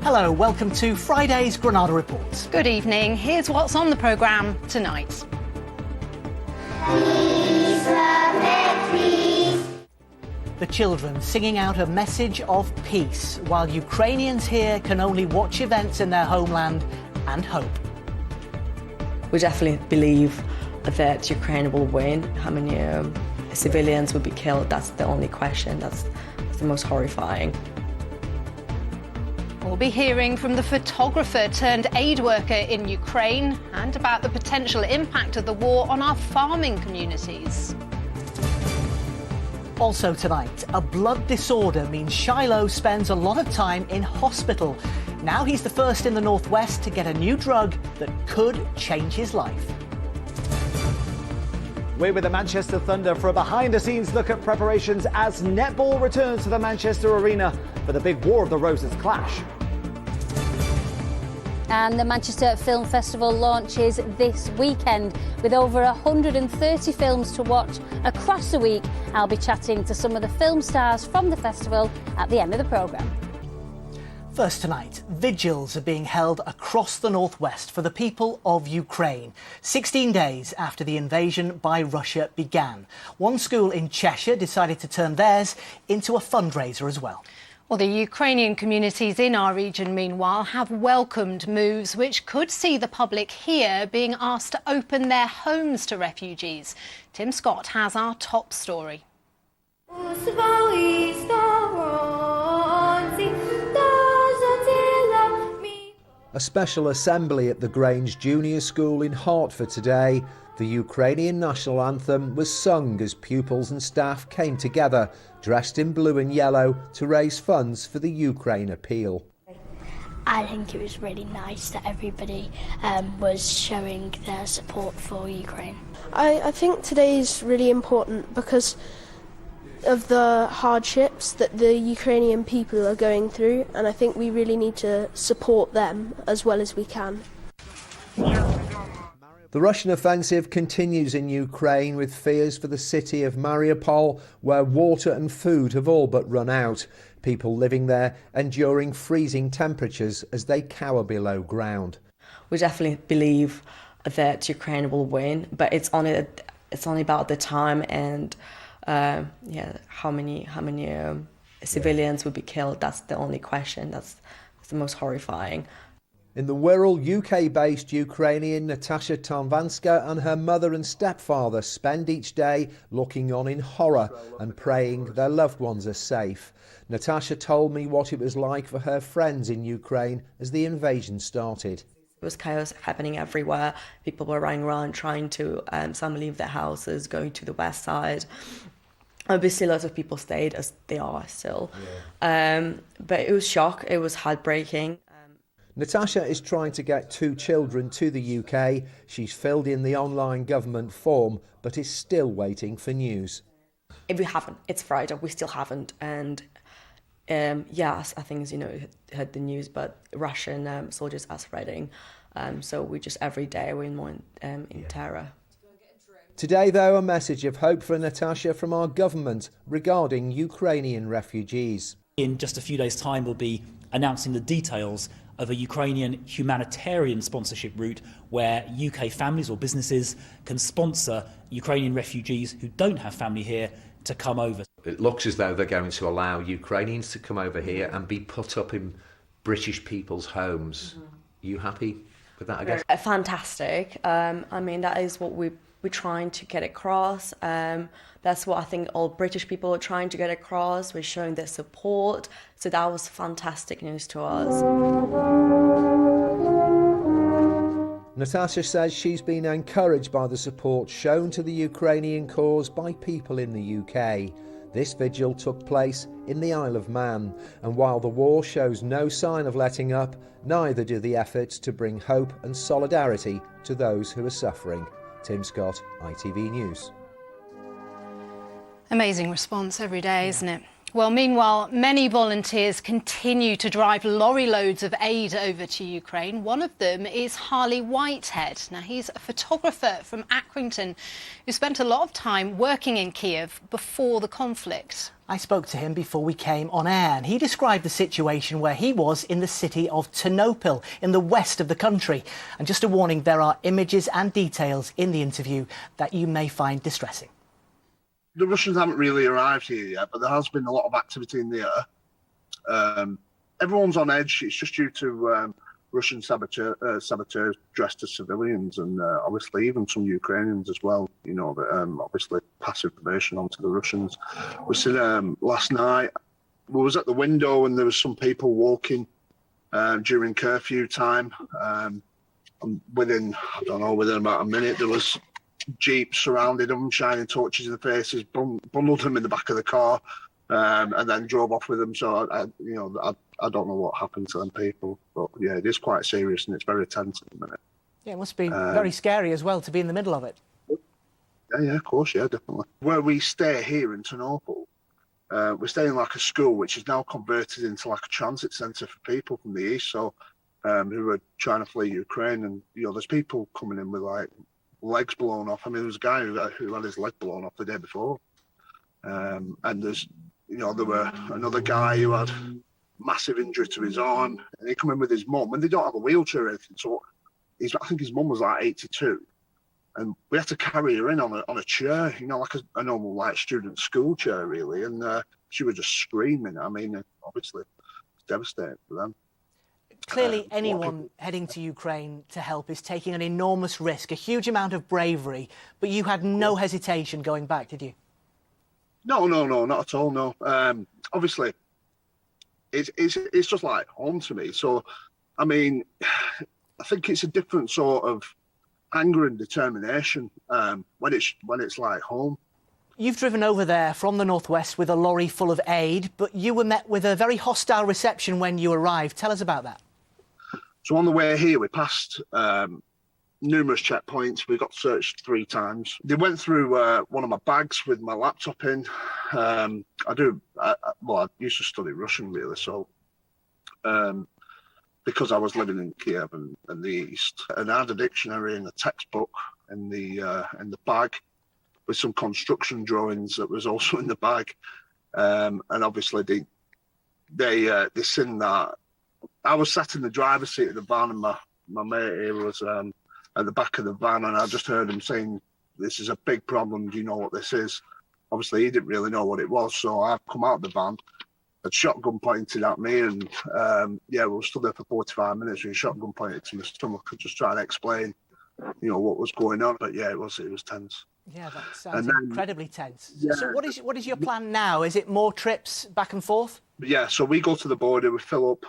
Hello, welcome to Friday's Granada Report. Good evening. Here's what's on the programme tonight. The children singing out a message of peace, while Ukrainians here can only watch events in their homeland and hope. We definitely believe that Ukraine will win. How many civilians will be killed? That's the only question. That's the most horrifying. We'll be hearing from the photographer turned aid worker in Ukraine and about the potential impact of the war on our farming communities. Also tonight, a blood disorder means Shiloh spends a lot of time in hospital. Now he's the first in the Northwest to get a new drug that could change his life. We're with the Manchester Thunder for a behind-the-scenes look at preparations as netball returns to the Manchester Arena for the big War of the Roses clash. And the Manchester Film Festival launches this weekend with over 130 films to watch across the week. I'll be chatting to some of the film stars from the festival at the end of the programme. First tonight, vigils are being held across the Northwest for the people of Ukraine, 16 days after the invasion by Russia began. One school in Cheshire decided to turn theirs into a fundraiser as well. Well, the Ukrainian communities in our region, meanwhile, have welcomed moves which could see the public here being asked to open their homes to refugees. Tim Scott has our top story. A special assembly at the Grange Junior School in Hertford today. The Ukrainian national anthem was sung as pupils and staff came together, dressed in blue and yellow, to raise funds for the Ukraine appeal. I think it was really nice that everybody was showing their support for Ukraine. I think today is really important because of the hardships that the Ukrainian people are going through, and I think we really need to support them as well as we can. The Russian offensive continues in Ukraine with fears for the city of Mariupol, where water and food have all but run out. People living there enduring freezing temperatures as they cower below ground. We definitely believe that Ukraine will win, but it's only about the time and how many civilians will be killed. That's the only question. That's the most horrifying. In the Wirral, UK-based Ukrainian Natasha Tarvanska and her mother and stepfather spend each day looking on in horror and praying their loved ones are safe. Natasha told me what it was like for her friends in Ukraine as the invasion started. It was chaos happening everywhere. People were running around trying to some leave their houses, going to the west side. Obviously, lots of people stayed as they are still. Yeah. But it was shock. It was heartbreaking. Natasha is trying to get 2 children to the UK. She's filled in the online government form, but is still waiting for news. If we haven't, it's Friday, we still haven't. And yes, I think, heard the news, but Russian soldiers are spreading. So we just every day we're more in terror. Today, though, a message of hope for Natasha from our government regarding Ukrainian refugees. In just a few days' time, we'll be announcing the details of a Ukrainian humanitarian sponsorship route where UK families or businesses can sponsor Ukrainian refugees who don't have family here to come over. It looks as though they're going to allow Ukrainians to come over here and be put up in British people's homes. Are you happy with that, I guess? Fantastic. That is what we're trying to get across. That's what I think all British people are trying to get across. We're showing their support. So that was fantastic news to us. Natasha says she's been encouraged by the support shown to the Ukrainian cause by people in the UK. This vigil took place in the Isle of Man, and while the war shows no sign of letting up, neither do the efforts to bring hope and solidarity to those who are suffering. Tim Scott, ITV News. Amazing response every day, isn't it? Well, meanwhile, many volunteers continue to drive lorry loads of aid over to Ukraine. One of them is Harley Whitehead. Now, he's a photographer from Accrington who spent a lot of time working in Kiev before the conflict. I spoke to him before we came on air, and he described the situation where he was in the city of Ternopil in the west of the country. And just a warning, there are images and details in the interview that you may find distressing. The Russians haven't really arrived here yet, but there has been a lot of activity in the air. Everyone's on edge. It's just due to Russian saboteurs dressed as civilians, and obviously even some Ukrainians as well. You know, that obviously pass information on to the Russians. We seen last night. We was at the window, and there was some people walking during curfew time. And within about a minute, there was Jeeps surrounded them, shining torches in the faces, bundled them in the back of the car, and then drove off with them. So I don't know what happened to them people, but yeah, it is quite serious and it's very tense at the minute. Yeah, it must be very scary as well to be in the middle of it. Yeah, of course, yeah, definitely. Where we stay here in Ternopil, we're staying in like a school which is now converted into like a transit centre for people from the east, so who are trying to flee Ukraine, and there's people coming in with like legs blown off. I mean, there was a guy who had his leg blown off the day before, and there's there were another guy who had massive injury to his arm, and he come in with his mum, and they don't have a wheelchair or anything. So I think his mum was like 82, and we had to carry her in on a chair, like a normal like student school chair really, and she was just screaming. I mean, obviously it's devastating for them. Clearly, anyone heading to Ukraine to help is taking an enormous risk, a huge amount of bravery, but you had no hesitation going back, did you? No, not at all, no. Obviously, it's just like home to me. So, I mean, I think it's a different sort of anger and determination when it's like home. You've driven over there from the northwest with a lorry full of aid, but you were met with a very hostile reception when you arrived. Tell us about that. So on the way here, we passed numerous checkpoints. We got searched 3 times. They went through one of my bags with my laptop in. I used to study Russian really, so because I was living in Kiev and the east, and I had a dictionary and a textbook in the bag, with some construction drawings that was also in the bag, and obviously they seen that. I was sat in the driver's seat of the van, and my mate here was at the back of the van, and I just heard him saying, "This is a big problem. Do you know what this is?" Obviously, he didn't really know what it was, so I've come out of the van, a shotgun pointed at me, and we were stood there for 45 minutes with a shotgun pointed to my stomach, just trying to explain, what was going on. But yeah, it was tense. Yeah, that sounds incredibly tense. Yeah. So what is your plan now? Is it more trips back and forth? Yeah, so we go to the border, we fill up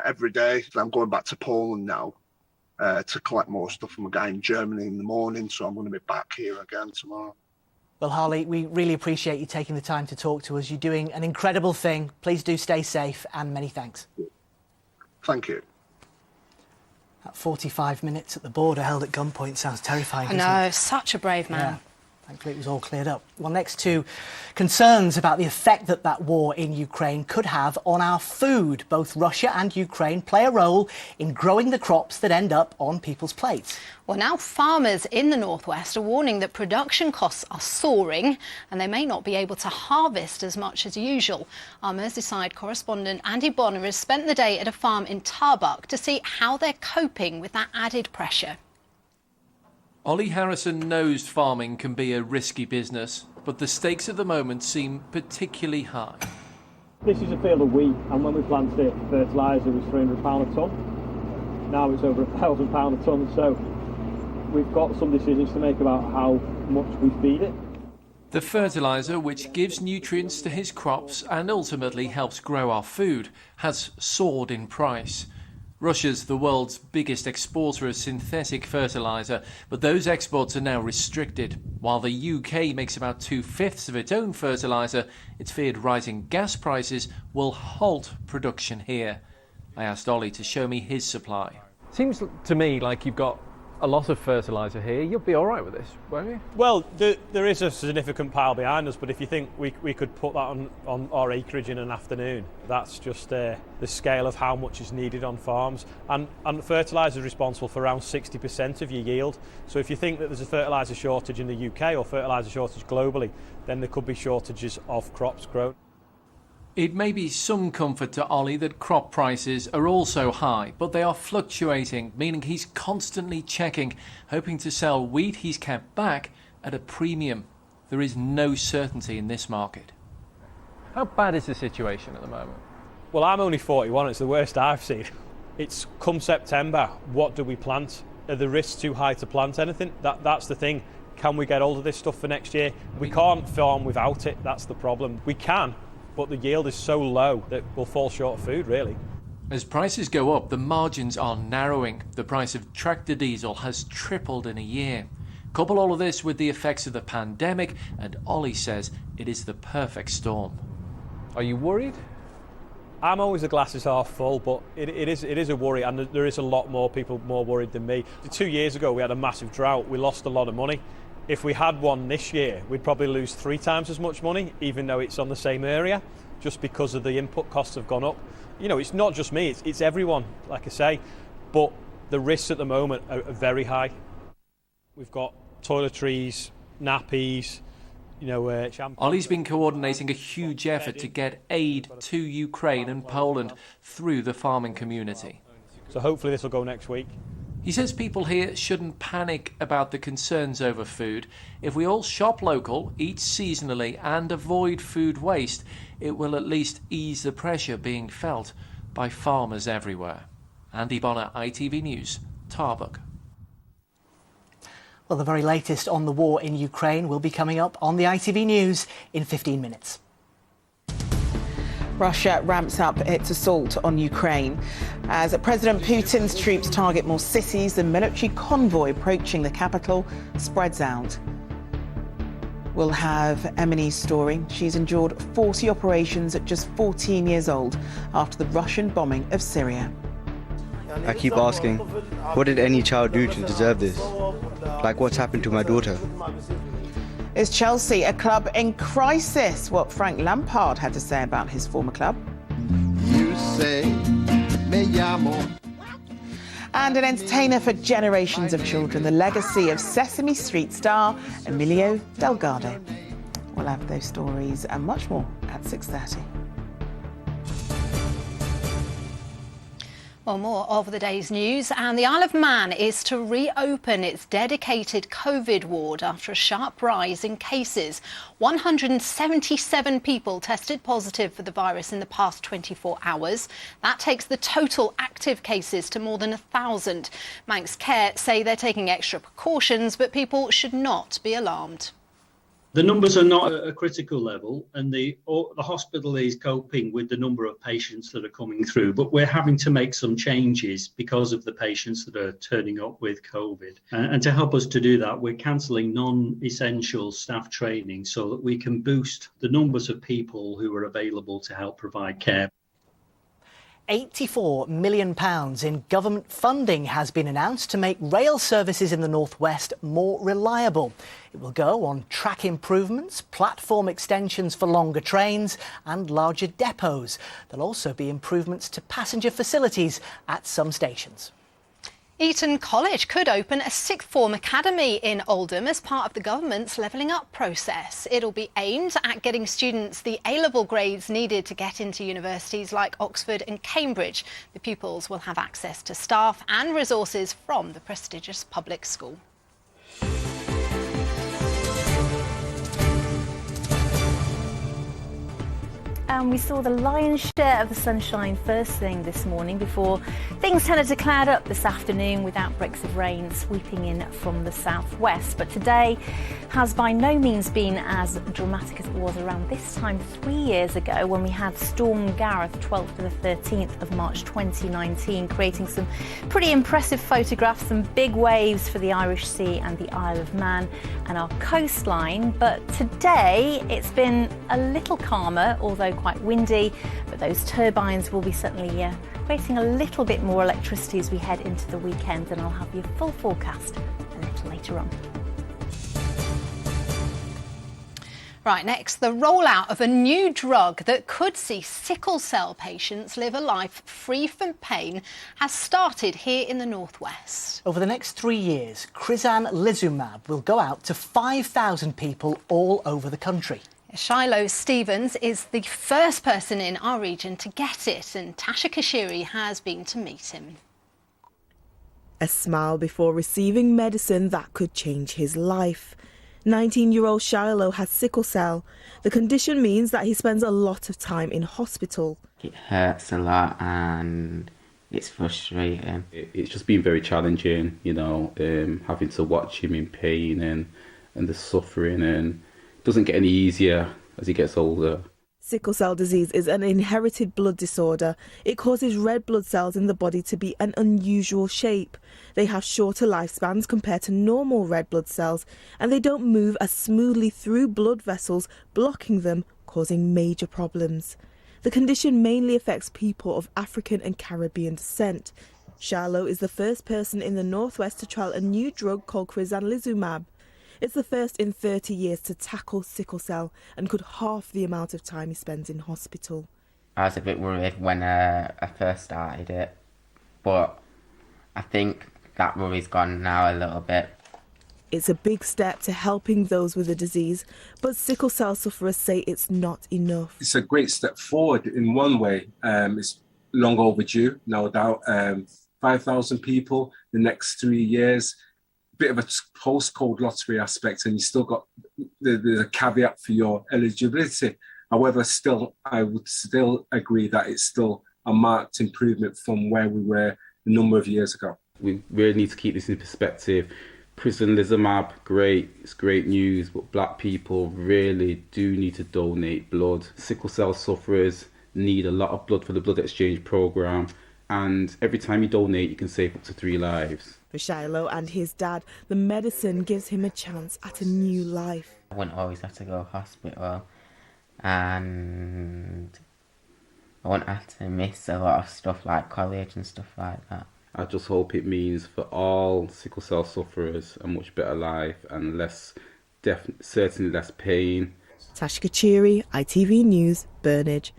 every day. I'm going back to Poland now to collect more stuff from a guy in Germany in the morning, so I'm going to be back here again tomorrow. Well, Harley, we really appreciate you taking the time to talk to us. You're doing an incredible thing. Please do stay safe, and many thanks. Thank you. That 45 minutes at the border held at gunpoint sounds terrifying. I know, such a brave man. Yeah. Thankfully, it was all cleared up. Well, next to concerns about the effect that war in Ukraine could have on our food. Both Russia and Ukraine play a role in growing the crops that end up on people's plates. Well, now farmers in the northwest are warning that production costs are soaring and they may not be able to harvest as much as usual. Our Merseyside correspondent Andy Bonner has spent the day at a farm in Tarbuck to see how they're coping with that added pressure. Ollie Harrison knows farming can be a risky business, but the stakes at the moment seem particularly high. This is a field of wheat, and when we planted it, fertiliser was £300 a tonne. Now it's over £1,000 a tonne, so we've got some decisions to make about how much we feed it. The fertiliser, which gives nutrients to his crops and ultimately helps grow our food, has soared in price. Russia's the world's biggest exporter of synthetic fertiliser, but those exports are now restricted. While the UK makes about 2/5 of its own fertiliser, it's feared rising gas prices will halt production here. I asked Ollie to show me his supply. Seems to me like you've got a lot of fertiliser here. You'll be all right with this, won't you? Well, there is a significant pile behind us, but if you think we could put that on our acreage in an afternoon, that's just the scale of how much is needed on farms. And fertiliser is responsible for around 60% of your yield. So if you think that there's a fertiliser shortage in the UK or fertiliser shortage globally, then there could be shortages of crops grown. It may be some comfort to Ollie that crop prices are also high, but they are fluctuating, meaning he's constantly checking, hoping to sell wheat he's kept back at a premium. There is no certainty in this market. How bad is the situation at the moment? Well, I'm only 41, it's the worst I've seen. It's come September, what do we plant? Are the risks too high to plant anything? That's the thing. Can we get hold of this stuff for next year? We can't farm without it, that's the problem. We can, but the yield is so low that we'll fall short of food, really. As prices go up, the margins are narrowing. The price of tractor diesel has tripled in a year. Couple all of this with the effects of the pandemic, and Ollie says it is the perfect storm. Are you worried? I'm always the glass is half full, but it is a worry, and there is a lot more people more worried than me. 2 years ago, we had a massive drought. We lost a lot of money. If we had one this year, we'd probably lose 3 times as much money, even though it's on the same area, just because of the input costs have gone up. You know, it's not just me, it's everyone, like I say, but the risks at the moment are very high. We've got toiletries, nappies, shampoo. Ollie's been coordinating a huge effort to get aid to Ukraine and Poland through the farming community. So hopefully this will go next week. He says people here shouldn't panic about the concerns over food. If we all shop local, eat seasonally and avoid food waste, it will at least ease the pressure being felt by farmers everywhere. Andy Bonner, ITV News, Tarbuck. Well, the very latest on the war in Ukraine will be coming up on the ITV News in 15 minutes. Russia ramps up its assault on Ukraine as President Putin's troops target more cities. The military convoy approaching the capital spreads out. We'll have Emily's story. She's endured 40 operations at just 14 years old after the Russian bombing of Syria. I keep asking, what did any child do to deserve this? Like what's happened to my daughter? Is Chelsea a club in crisis? What Frank Lampard had to say about his former club. You say, me llamo. And an entertainer for generations of children, the legacy of Sesame Street star Emilio Delgado. We'll have those stories and much more at 6:30. Well, more of the day's news, and the Isle of Man is to reopen its dedicated COVID ward after a sharp rise in cases. 177 people tested positive for the virus in the past 24 hours. That takes the total active cases to more than 1,000. Manx Care say they're taking extra precautions, but people should not be alarmed. The numbers are not at a critical level, and the hospital is coping with the number of patients that are coming through, but we're having to make some changes because of the patients that are turning up with COVID. And to help us to do that, we're cancelling non-essential staff training so that we can boost the numbers of people who are available to help provide care. £84 million in government funding has been announced to make rail services in the North West more reliable. It will go on track improvements, platform extensions for longer trains and larger depots. There'll also be improvements to passenger facilities at some stations. Eton College could open a sixth form academy in Oldham as part of the government's levelling up process. It'll be aimed at getting students the A-level grades needed to get into universities like Oxford and Cambridge. The pupils will have access to staff and resources from the prestigious public school. And we saw the lion's share of the sunshine first thing this morning before things tended to cloud up this afternoon with outbreaks of rain sweeping in from the southwest. But today has by no means been as dramatic as it was around this time 3 years ago when we had Storm Gareth 12th to the 13th of March 2019, creating some pretty impressive photographs, some big waves for the Irish Sea and the Isle of Man and our coastline. But today it's been a little calmer, although quite windy, but those turbines will be certainly creating a little bit more electricity as we head into the weekend, and I'll have your full forecast a little later on. Right, next, the rollout of a new drug that could see sickle cell patients live a life free from pain has started here in the northwest. Over the next 3 years, crizanlizumab will go out to 5,000 people all over the country. Shiloh Stevens is the first person in our region to get it, and Tasha Kashiri has been to meet him. A smile before receiving medicine that could change his life. 19-year-old Shiloh has sickle cell. The condition means that he spends a lot of time in hospital. It hurts a lot and it's frustrating. It's just been very challenging, you know, having to watch him in pain and the suffering, and it doesn't get any easier as he gets older. Sickle cell disease is an inherited blood disorder. It causes red blood cells in the body to be an unusual shape. They have shorter lifespans compared to normal red blood cells, and they don't move as smoothly through blood vessels, blocking them, causing major problems. The condition mainly affects people of African and Caribbean descent. Shiloh is the first person in the northwest to trial a new drug called crizanlizumab. It's the first in 30 years to tackle sickle cell and could halve the amount of time he spends in hospital. I was a bit worried when I first started it, but I think that worry's gone now a little bit. It's a big step to helping those with the disease, but sickle cell sufferers say it's not enough. It's a great step forward in one way. It's long overdue, no doubt. 5,000 people the next 3 years. Bit of a postcode lottery aspect, and you still got the caveat for your eligibility. However, still, I would still agree that it's still a marked improvement from where we were a number of years ago. We really need to keep this in perspective. Crizanlizumab, great, it's great news, but black people really do need to donate blood. Sickle cell sufferers need a lot of blood for the blood exchange programme, and every time you donate, you can save up to 3 lives. For Shiloh and his dad, the medicine gives him a chance at a new life. I wouldn't always have to go to hospital, and I wouldn't have to miss a lot of stuff like college and stuff like that. I just hope it means for all sickle cell sufferers a much better life and certainly less pain. Tasha Kashiri, ITV News, Burnage.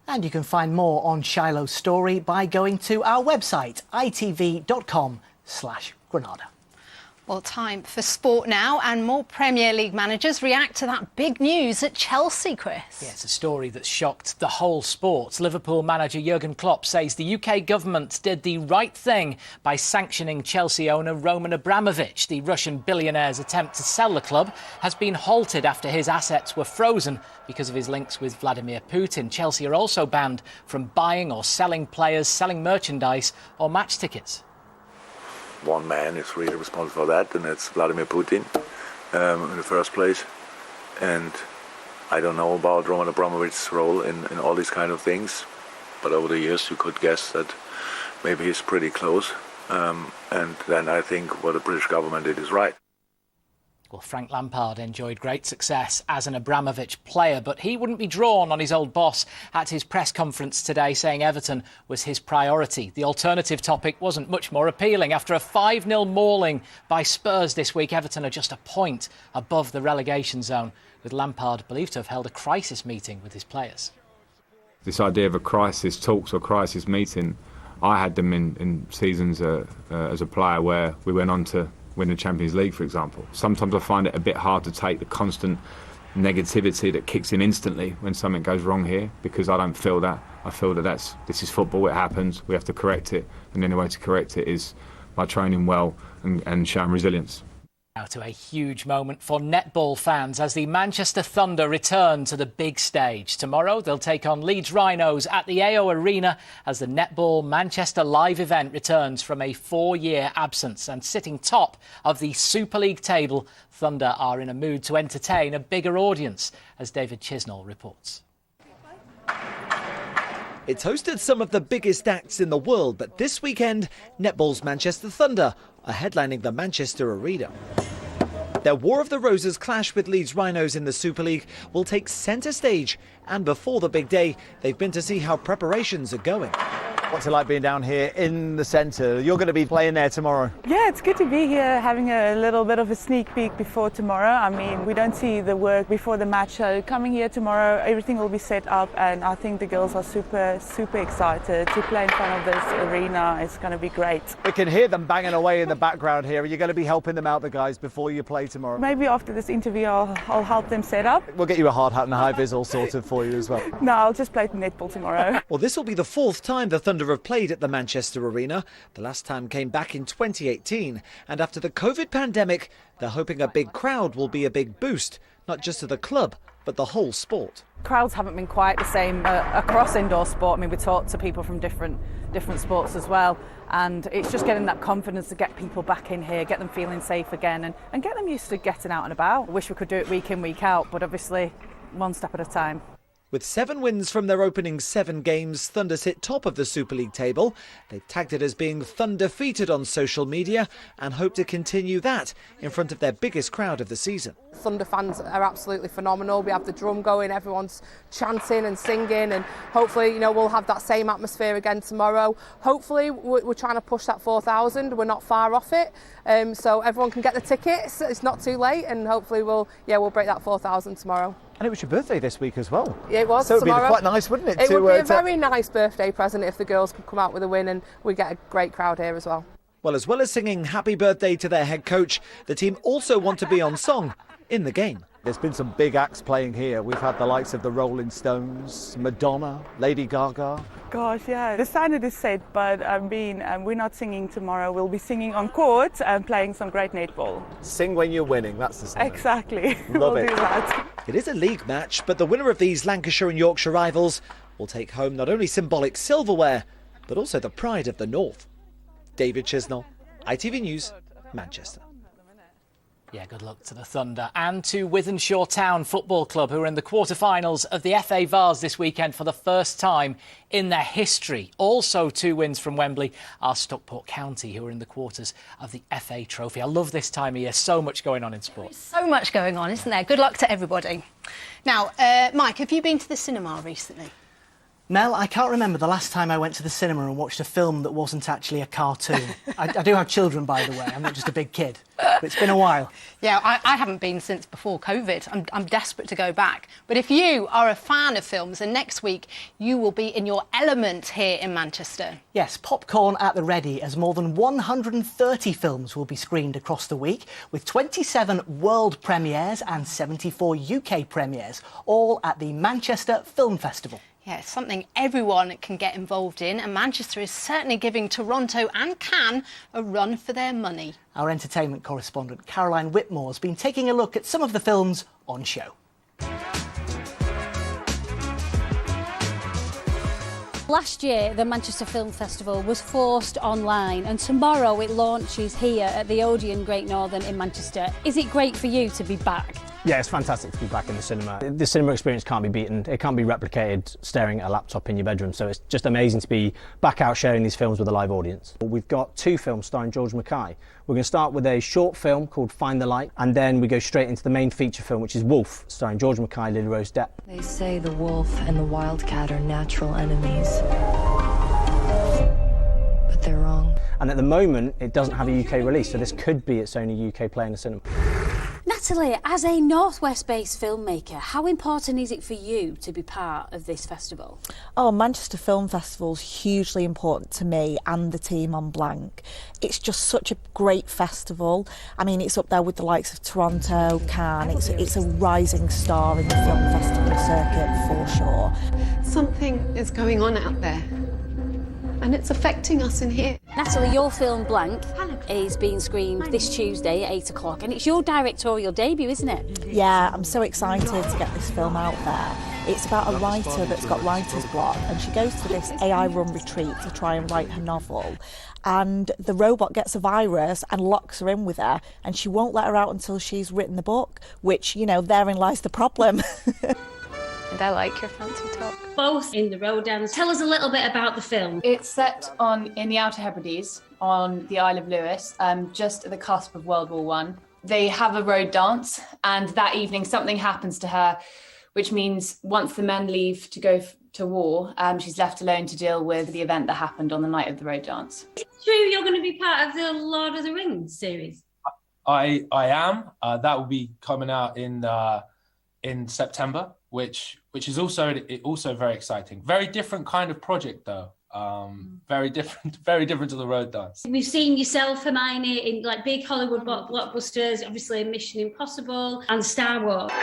And you can find more on Shiloh's story by going to our website, itv.com/Granada. Well, time for sport now, and more Premier League managers react to that big news at Chelsea, Chris. Yeah, it's a story that shocked the whole sport. Liverpool manager Jurgen Klopp says the UK government did the right thing by sanctioning Chelsea owner Roman Abramovich. The Russian billionaire's attempt to sell the club has been halted after his assets were frozen because of his links with Vladimir Putin. Chelsea are also banned from buying or selling players, selling merchandise or match tickets. One man is really responsible for that, and it's Vladimir Putin in the first place. And I don't know about Roman Abramovich's role in all these kind of things, but over the years you could guess that maybe he's pretty close. And then I think what the British government did is right. Well, Frank Lampard enjoyed great success as an Abramovich player, but he wouldn't be drawn on his old boss at his press conference today, saying Everton was his priority. The alternative topic wasn't much more appealing. After a 5-0 mauling by Spurs this week, Everton are just a point above the relegation zone, with Lampard believed to have held a crisis meeting with his players. This idea of a crisis talks or crisis meeting, I had them in seasons as a player where we went on to win the Champions League, for example. Sometimes I find it a bit hard to take the constant negativity that kicks in instantly when something goes wrong here, because I don't feel that. I feel that this is football, it happens, we have to correct it, and the only way to correct it is by training well and showing resilience. Now to a huge moment for netball fans as the Manchester Thunder return to the big stage. Tomorrow they'll take on Leeds Rhinos at the AO Arena as the Netball Manchester Live event returns from a 4-year absence. And sitting top of the Super League table, Thunder are in a mood to entertain a bigger audience, as David Chisnall reports. It's hosted some of the biggest acts in the world, but this weekend, netball's Manchester Thunder are headlining the Manchester Arena. Their War of the Roses clash with Leeds Rhinos in the Super League will take centre stage. And before the big day, they've been to see how preparations are going. What's it like being down here in the centre? You're going to be playing there tomorrow. Yeah, it's good to be here, having a little bit of a sneak peek before tomorrow. I mean, we don't see the work before the match, so coming here tomorrow, everything will be set up, and I think the girls are super excited to play in front of this arena. It's going to be great. We can hear them banging away in the background here. Are you going to be helping them out, the guys, before you play tomorrow? Maybe after this interview, I'll help them set up. We'll get you a hard hat and a high vis all sorted for you as well. No, I'll just play netball tomorrow. Well, this will be the 4th time the Thunder have played at the Manchester Arena. The last time came back in 2018, and after the COVID pandemic, they're hoping a big crowd will be a big boost, not just to the club, but the whole sport. Crowds haven't been quite the same across indoor sport. I mean, we talk to people from different sports as well, and it's just getting that confidence to get people back in here, get them feeling safe again, and get them used to getting out and about. I wish we could do it week in, week out, but obviously one step at a time. With 7 wins from their opening 7 games, Thunder sit top of the Super League table. They've tagged it as being Thunderdefeated on social media and hope to continue that in front of their biggest crowd of the season. Thunder fans are absolutely phenomenal. We have the drum going, everyone's chanting and singing, and hopefully, we'll have that same atmosphere again tomorrow. Hopefully, we're trying to push that 4,000. We're not far off it, so everyone can get the tickets. It's not too late, and hopefully we'll break that 4,000 tomorrow. And it was your birthday this week as well. Yeah, it was. So it would tomorrow. be quite nice, wouldn't it? It would be a very nice birthday present if the girls could come out with a win, and we get a great crowd here as well. Well, as well as singing happy birthday to their head coach, the team also want to be on song in the game. There's been some big acts playing here. We've had the likes of the Rolling Stones, Madonna, Lady Gaga. Gosh, yeah, the standard is set, but we're not singing tomorrow. We'll be singing on court and playing some great netball. Sing when you're winning, that's the standard. Exactly. Love we'll it. do that. It is a league match, but the winner of these Lancashire and Yorkshire rivals will take home not only symbolic silverware, but also the pride of the North. David Chisnell, ITV News, Manchester. Yeah, good luck to the Thunder and to Wythenshawe Town Football Club, who are in the quarter-finals of the FA Vase this weekend for the first time in their history. Also 2 wins from Wembley are Stockport County, who are in the quarters of the FA Trophy. I love this time of year. So much going on in sport. So much going on, isn't there? Good luck to everybody. Now, Mike, have you been to the cinema recently? Mel, I can't remember the last time I went to the cinema and watched a film that wasn't actually a cartoon. I do have children, by the way. I'm not just a big kid. But it's been a while. Yeah, I haven't been since before COVID. I'm desperate to go back. But if you are a fan of films, then next week you will be in your element here in Manchester. Yes, popcorn at the ready, as more than 130 films will be screened across the week, with 27 world premieres and 74 UK premieres, all at the Manchester Film Festival. Yeah, it's something everyone can get involved in, and Manchester is certainly giving Toronto and Cannes a run for their money. Our entertainment correspondent Caroline Whitmore has been taking a look at some of the films on show. Last year, the Manchester Film Festival was forced online, and tomorrow it launches here at the Odeon Great Northern in Manchester. Is it great for you to be back? Yeah, it's fantastic to be back in the cinema. The cinema experience can't be beaten. It can't be replicated staring at a laptop in your bedroom. So it's just amazing to be back out sharing these films with a live audience. We've got 2 films starring George Mackay. We're going to start with a short film called Find the Light, and then we go straight into the main feature film, which is Wolf, starring George Mackay, Lily Rose Depp. They say the wolf and the wildcat are natural enemies. But they're wrong. And at the moment, it doesn't have a UK release, so this could be its only UK play in the cinema. Natalie, as a Northwest-based filmmaker, how important is it for you to be part of this festival? Oh, Manchester Film Festival's hugely important to me and the team on Blank. It's just such a great festival. I mean, it's up there with the likes of Toronto, Cannes. It's a rising star in the film festival circuit for sure. Something is going on out there, and it's affecting us in here. Natalie, your film Blank is being screened this Tuesday at 8 o'clock, and it's your directorial debut, isn't it? Yeah, I'm so excited to get this film out there. It's about a writer that's got writer's block, and she goes to this AI-run retreat to try and write her novel, and the robot gets a virus and locks her in with her, and she won't let her out until she's written the book, which, you know, therein lies the problem. And I like your fancy talk. Both in the Rodans. Tell us a little bit about the film. It's set in the Outer Hebrides on the Isle of Lewis, just at the cusp of World War I, They have a road dance, and that evening something happens to her, which means once the men leave to go to war, she's left alone to deal with the event that happened on the night of the road dance. Is it true you're going to be part of the Lord of the Rings series? I am. That will be coming out in September, which is also very exciting. Very different kind of project though. Very different to the road dance. We've seen yourself, Hermione, in like big Hollywood blockbusters, obviously Mission Impossible and Star Wars.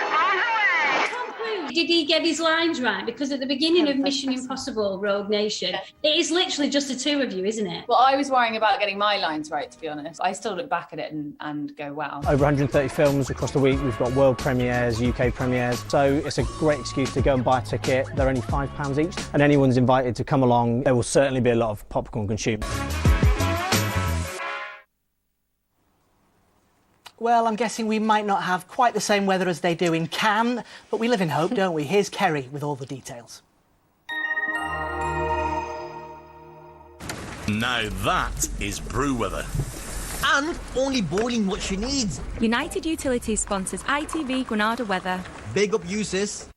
Did he get his lines right? Because at the beginning of Mission Impossible Rogue Nation, it is literally just the two of you, isn't it? Well, I was worrying about getting my lines right, to be honest. I still look back at it and go, wow. Over 130 films across the week. We've got world premieres, UK premieres. So it's a great excuse to go and buy a ticket. They're only £5 each. And anyone's invited to come along. There will certainly be a lot of popcorn consumed. Well, I'm guessing we might not have quite the same weather as they do in Cannes, but we live in hope, don't we? Here's Kerry with all the details. Now that is brew weather. And only boiling what she needs. United Utilities sponsors ITV Granada weather. Big up you, sis.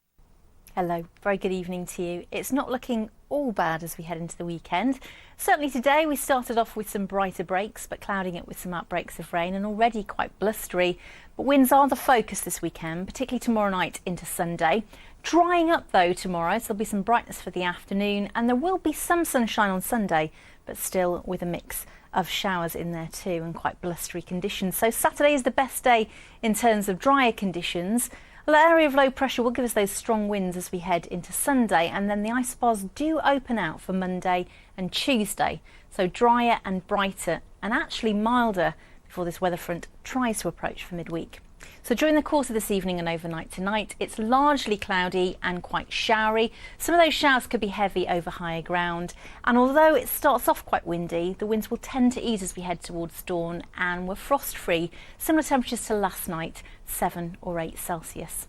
Hello, very good evening to you. It's not looking all bad as we head into the weekend. Certainly today we started off with some brighter breaks, but clouding it with some outbreaks of rain and already quite blustery. But winds are the focus this weekend, particularly tomorrow night into Sunday. Drying up though tomorrow, so there'll be some brightness for the afternoon and there will be some sunshine on Sunday, but still with a mix of showers in there too and quite blustery conditions. So Saturday is the best day in terms of drier conditions. Well, the area of low pressure will give us those strong winds as we head into Sunday, and then the ice bars do open out for Monday and Tuesday. So drier and brighter and actually milder before this weather front tries to approach for midweek. So during the course of this evening and overnight tonight, it's largely cloudy and quite showery. Some of those showers could be heavy over higher ground. And although it starts off quite windy, the winds will tend to ease as we head towards dawn, and we're frost-free. Similar temperatures to last night, 7 or 8 Celsius.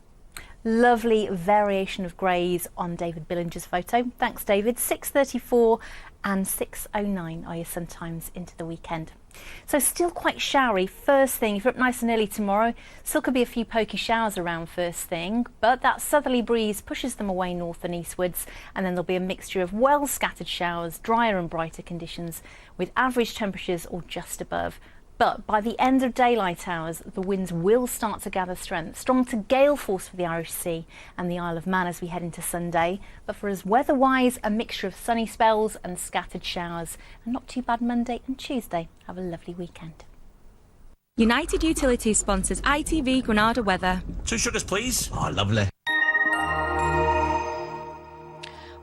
Lovely variation of greys on David Billinger's photo. Thanks, David. 6:34 and 6:09 are your sun times into the weekend. So still quite showery first thing. If you're up nice and early tomorrow, still could be a few pokey showers around first thing, but that southerly breeze pushes them away north and eastwards, and then there'll be a mixture of well scattered showers, drier and brighter conditions with average temperatures or just above. But by the end of daylight hours, the winds will start to gather strength, strong to gale force for the Irish Sea and the Isle of Man as we head into Sunday. But for us weather-wise, a mixture of sunny spells and scattered showers. And not too bad Monday and Tuesday. Have a lovely weekend. United Utilities sponsors ITV Granada weather. 2 sugars, please. Oh, lovely.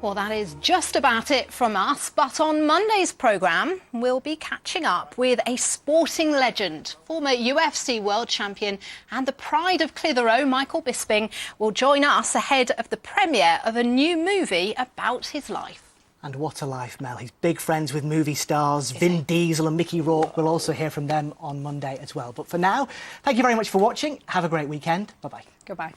Well, that is just about it from us, but on Monday's programme, we'll be catching up with a sporting legend. Former UFC world champion and the pride of Clitheroe, Michael Bisping, will join us ahead of the premiere of a new movie about his life. And what a life, Mel. He's big friends with movie stars. Vin Diesel and Mickey Rourke. We'll also hear from them on Monday as well. But for now, thank you very much for watching. Have a great weekend. Bye-bye. Goodbye.